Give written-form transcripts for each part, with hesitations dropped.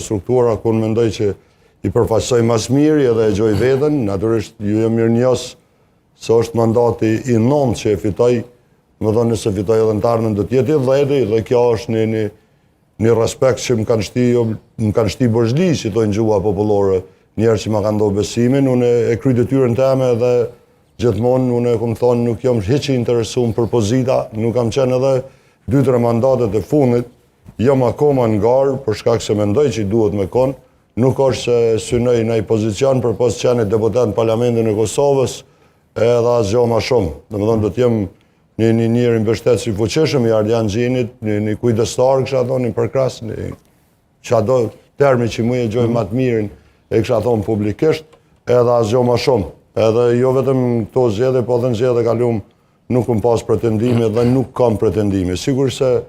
struktura ku në mendoj që i përfaqësoj mas miri edhe e gjoj veten, natyrisht ju e mirë njës se është mandati i 9 që e fitoj, më thonë nëse fitoj edhe në tarnën do t'jeti 10 dhe kjo është një respekt që më kanë shti bërgjli, si tojnë gjua popullore, njerë që ma kanë do besimin, unë e kry detyrën teme dhe gjithmonë unë e këmë thonë nuk jam hiç i interesuar për pozita, nuk kam qenë edhe 2-3 mandatet e fundit, jam akoma në garë për shkak se mendoj që i duhet me konë, nuk është se synoj në pozicion për pos qenë deputat në Parlamentin e Kosovës edhe asgjë më shumë. Domethënë do t'jem një njeri mbështetës i fuqishëm i Ardian Xhinit, një kujdestar kisha thonë, një përkras, çado termi që më e gjoj më të mirin e kisha thonë publikisht, edhe asgjë më shumë. Edhe jo vetëm këto zgjedhje, po edhe në zgjedhje kalum nuk kam pas pretendime dhe nuk kam pretendime. Sigur se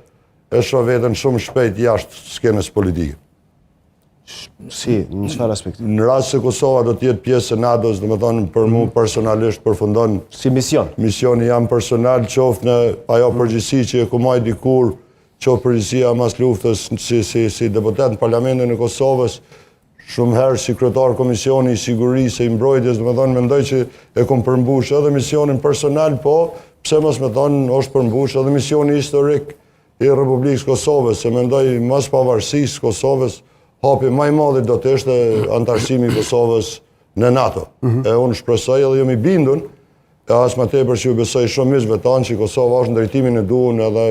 e shoh veten shumë shpejt jashtë skenës politike. Si, në çfarë aspekti? Në rast se Kosova do të jetë pjesë e NATO-s, domethënë për mua personalisht përfundon si mision. Misioni jam personal, qoftë në ajo përgjegjësi që e kumaj dikur, qoftë përgjegjësia mas luftës si deputet në Parlamentin e Kosovës, shumë herë si kryetar Komisioni i Sigurisë e Mbrojtjes, domethënë mendoj që e kam përmbush edhe misionin personal, po pse mos më thonë është përmbush edhe misioni historik i Republikës Kosovës, se mendoj mas pavarësisë Kosovës hapi më i madh do të ishte antarësimi i Kosovës në NATO. E unë shpresoj edhe jam i bindur, as më tepër që ju besoj shumë miqve tanë që Kosova është në drejtimin e duhur edhe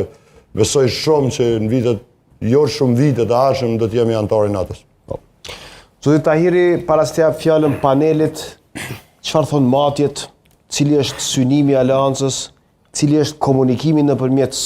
besoj shumë që në vitet, jo shumë vitet e ardhshëm do të jemi antar i NATO-s. Zoti Tahiri, para se të jap fjalën panelit, çfarë thon matjet, cili është synimi i aleancës, cili është komunikimi nëpërmjet